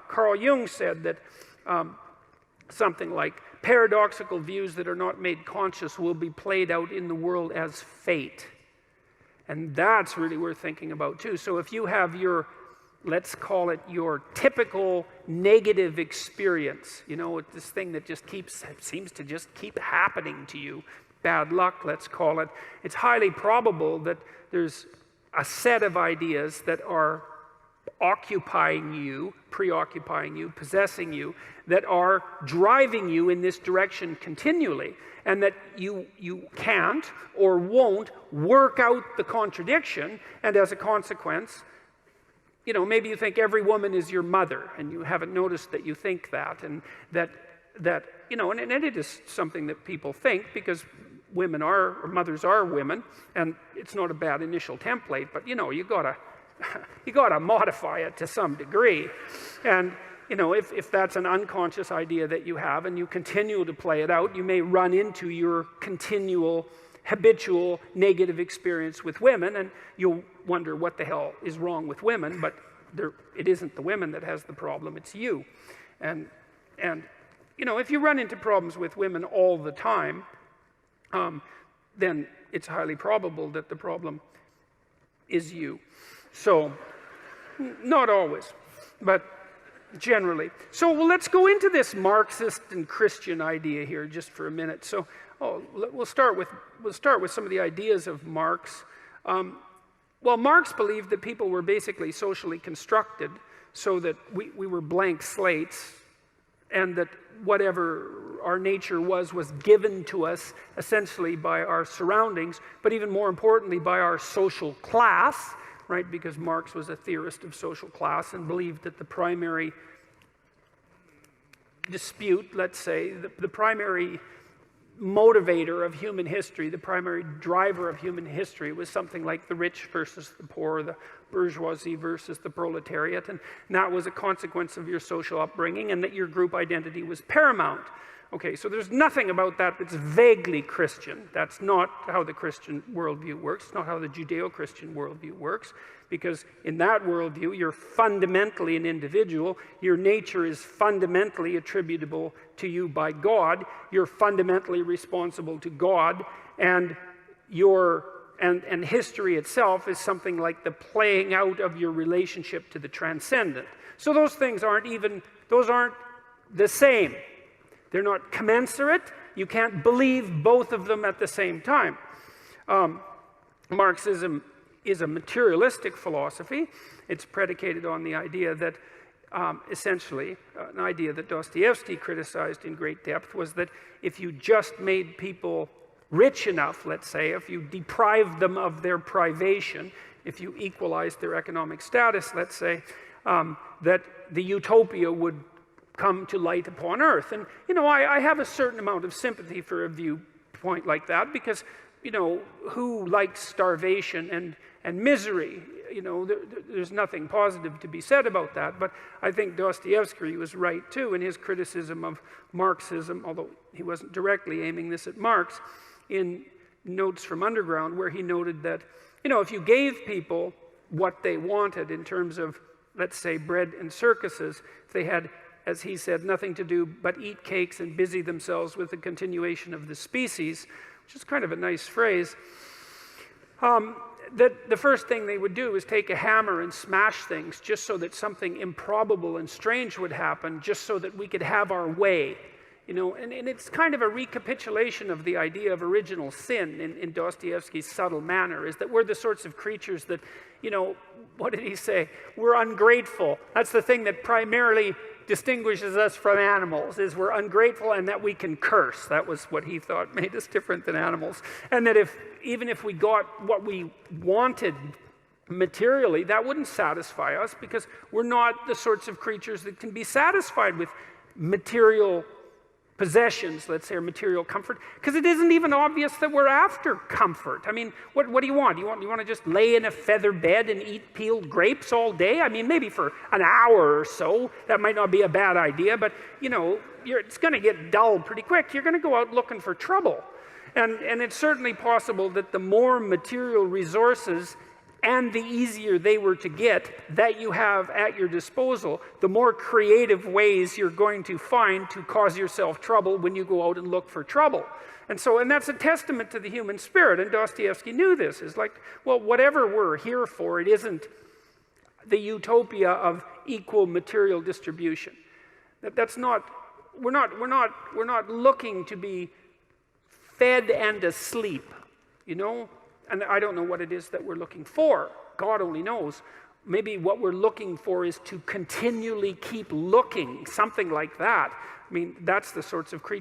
Carl Jung said that something like, paradoxical views that are not made conscious will be played out in the world as fate. And that's really worth thinking about too. So if you have your, let's call it your typical negative experience, you know, this thing that just seems to just keep happening to you, bad luck, let's call it, it's highly probable that there's a set of ideas that are occupying you, preoccupying you, possessing you, that are driving you in this direction continually, and that you can't or won't work out the contradiction, and as a consequence, you know, maybe you think every woman is your mother, and you haven't noticed that you think that, and that you know, and it is something that people think, because women are, or mothers are women, and it's not a bad initial template, but you know, you gotta modify it to some degree. And you know, if that's an unconscious idea that you have and you continue to play it out, you may run into your continual, habitual negative experience with women, and you'll wonder what the hell is wrong with women, but it isn't the women that has the problem, it's you. And you know, if you run into problems with women all the time, then it's highly probable that the problem is you. So, not always, but generally. So let's go into this Marxist and Christian idea here just for a minute. So we'll start with some of the ideas of Marx. Well, Marx believed that people were basically socially constructed so that we were blank slates, and that whatever our nature was given to us essentially by our surroundings, but even more importantly by our social class, right? Because Marx was a theorist of social class and believed that the primary dispute, let's say, the primary motivator of human history, the primary driver of human history was something like the rich versus the poor, the bourgeoisie versus the proletariat, and that was a consequence of your social upbringing, and that your group identity was paramount. Okay, so there's nothing about that that's vaguely Christian. That's not how the Christian worldview works. It's not how the Judeo-Christian worldview works, because in that worldview, you're fundamentally an individual. Your nature is fundamentally attributable to you by God. You're fundamentally responsible to God, and and history itself is something like the playing out of your relationship to the transcendent. So those things aren't the same. They're not commensurate. You can't believe both of them at the same time. Marxism is a materialistic philosophy. It's predicated on the idea that, essentially, an idea that Dostoevsky criticized in great depth was that if you just made people rich enough, let's say, if you deprived them of their privation, if you equalized their economic status, let's say, that the utopia would come to light upon earth. And, you know, I have a certain amount of sympathy for a viewpoint like that, because, you know, who likes starvation and misery? You know, there's nothing positive to be said about that, but I think Dostoevsky was right too in his criticism of Marxism, although he wasn't directly aiming this at Marx, in Notes from Underground, where he noted that, you know, if you gave people what they wanted in terms of, let's say, bread and circuses, if they had, as he said, nothing to do but eat cakes and busy themselves with the continuation of the species, which is kind of a nice phrase, that the first thing they would do is take a hammer and smash things just so that something improbable and strange would happen, just so that we could have our way. You know, and it's kind of a recapitulation of the idea of original sin in Dostoevsky's subtle manner, is that we're the sorts of creatures that, you know, what did he say? We're ungrateful. That's the thing that primarily distinguishes us from animals, is we're ungrateful and that we can curse. That was what he thought made us different than animals. And that even if we got what we wanted materially, that wouldn't satisfy us, because we're not the sorts of creatures that can be satisfied with material possessions, let's say, or material comfort, because it isn't even obvious that we're after comfort. I mean, what do you want? You want to just lay in a feather bed and eat peeled grapes all day? I mean, maybe for an hour or so, that might not be a bad idea, but, you know, it's going to get dull pretty quick. You're going to go out looking for trouble. And it's certainly possible that the more material resources and the easier they were to get that you have at your disposal, the more creative ways you're going to find to cause yourself trouble when you go out and look for trouble. And that's a testament to the human spirit, and Dostoevsky knew this. It's like, well, whatever we're here for, it isn't the utopia of equal material distribution. We're not looking to be fed and asleep, you know? And I don't know what it is that we're looking for. God only knows. Maybe what we're looking for is to continually keep looking, something like that. I mean, that's the sorts of creatures